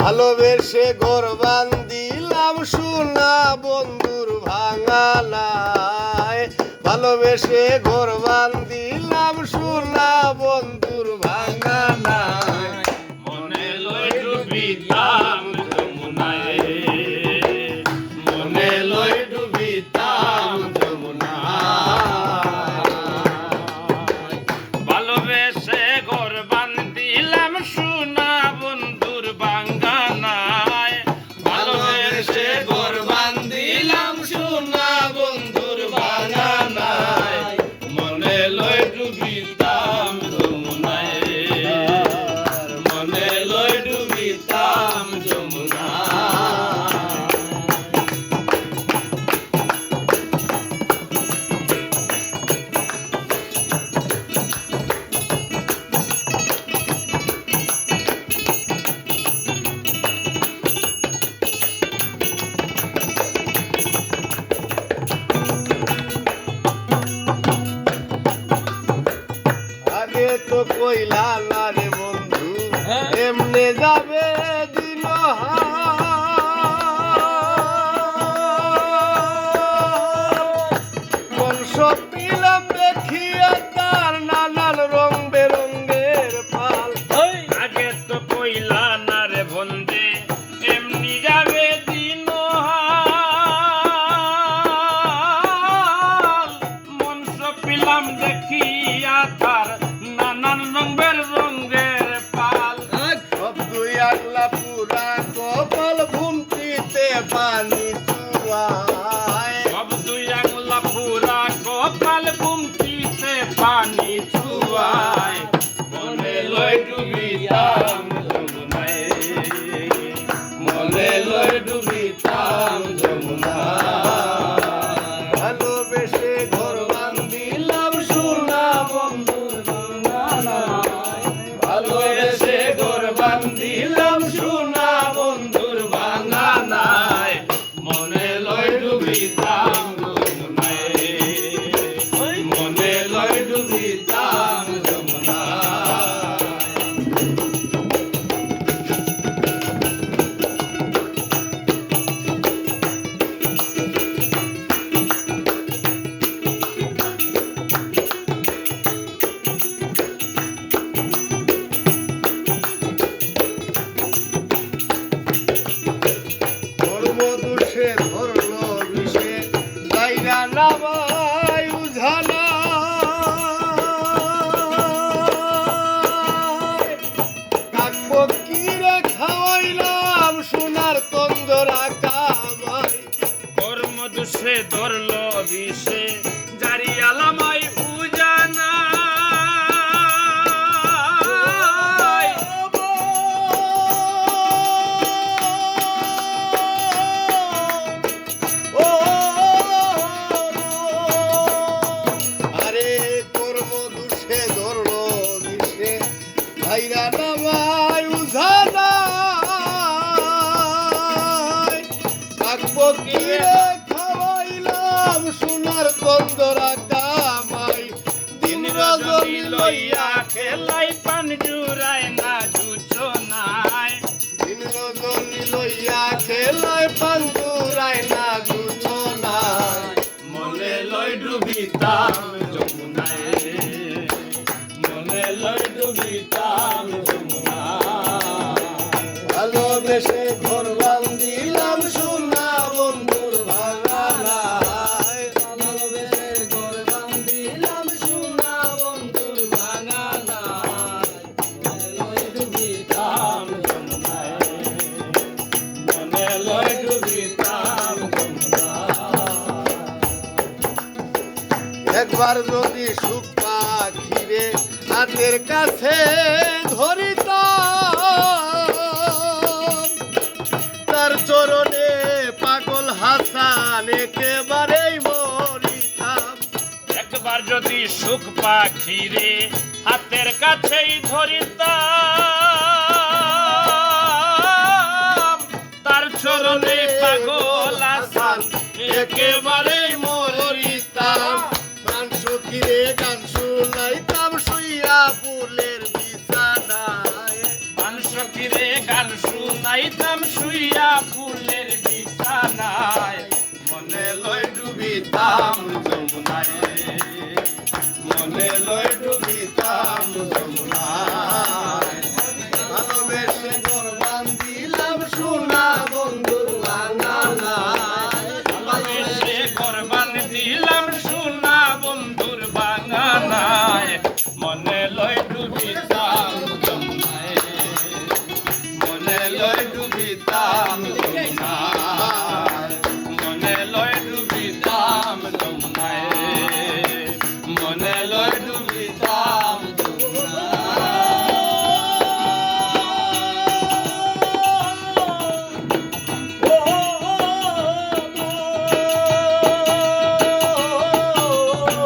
ভালোবেসে ঘর বান্ধিলাম সোনা বন্ধুর ভাঙানায়, ভালোবেসে ঘর বান্ধিলাম সোনা বন্ধুর ভাঙানায়, মনে লই ডুবিতাম যমুনায়, মনে লই ডুবিতাম যমুনায়, ভালোবেসে ঘর বান্ধিলাম সোনা বন্ধুর ভাঙানায়, ভালোবেসে ঘর বান্ধিলাম সোনা বন্ধুর ভাঙানায়, মনে লই ডুবিতাম যমুনায়, মনে লই ডুবিতাম যমুনায়। আগে তো কইলা না রে বন্ধু এমনে যাবে দিন কোন সব পিলাম দেখিয়া তার নানান রং বেরঙ্গের পাল, আগে তো কইলা না রে বন্ধে এমনি যাবে দিন মন সপিলাম দেখিয়া তার নানান রঙের রঙের পাল, সব দুই আগলা পুরা কপাল ঘুমটিতে পানি চুয়ায়, সব দুই আঙুলা পুরা কপাল বুমটিতে পানি ছুয়ায়, মনে লই ডুবিতাম যমুনায়, মনে লই ডুবিতাম যমুনায়, ভালোবেসে ঘর বান্ধিলাম সোনা বন্ধুর ভাঙানায়, ভালোবেসে ঘর বান্ধিলাম সোনা বন্ধুর ভাঙানায়, মনে লই ডুবিতাম যমুনায়, মনে লই ডুবিতাম যমুনায়। ধর্মদোষে ধরলো বিষে যাইরা নামাই উঝালা, কাকবো কিরে খাওয়াইলাম সোনার তন্দরা কামাই, কর্ম দুষে ধরল বিষে জারি আলামাই উজানা, ও আরে কর্ম দুষে ধরলো বিষে যাইরা নামাই উঝালা, কাকবো কিরে খাওয়াইলাম সোনার তন্দরা কামাই, দিন রজনী লইয়া খেলাই পান জুড়ায় না জুচো নাই, দিন রজনী লইয়া খেলায় পান্দুরায় না গুছো নাই, মনে লই ডুবিতাম যমুনায়, মনে লই ডুবিতাম যমুনায়, ভালোবেসে ঘর বান্ধিলাম সোনা বন্ধুর ভাঙানায়, ভালোবেসে ঘর বান্ধিলাম সোনা বন্ধুর ভাঙানায়, লই ডুবিতাম যমুনায়, মনে লই ডুবিতাম যমুনায়। একবার যদি সুখ পাখিরে হাতের কাছে ধরিতাম, তার চরণে পাগল হাসান একেবারেই মরিতাম, একবার যদি সুখ পাখিরে হাতের কাছেই ধরিতাম, তার চরণে পাগল আসান একেবারেই মরিতাম, গান সখীরে গান শুনাইতাম শুইয়া ফুলের বিছানায়, পান সখীরে গান শুনাইতাম শুইয়া ফুলের বিছানায় মনে লয় ডুবিতাম যমুনায় মনে লয় ডুবিতাম যমুনায় ভালোবেসে কোরবান দিলাম সোনা বন্ধুর বাঙানায় ভালোবেসে কোরবান দিলাম সোনা বন্ধুর বাঙানায় মনে লয় ডুবিতাম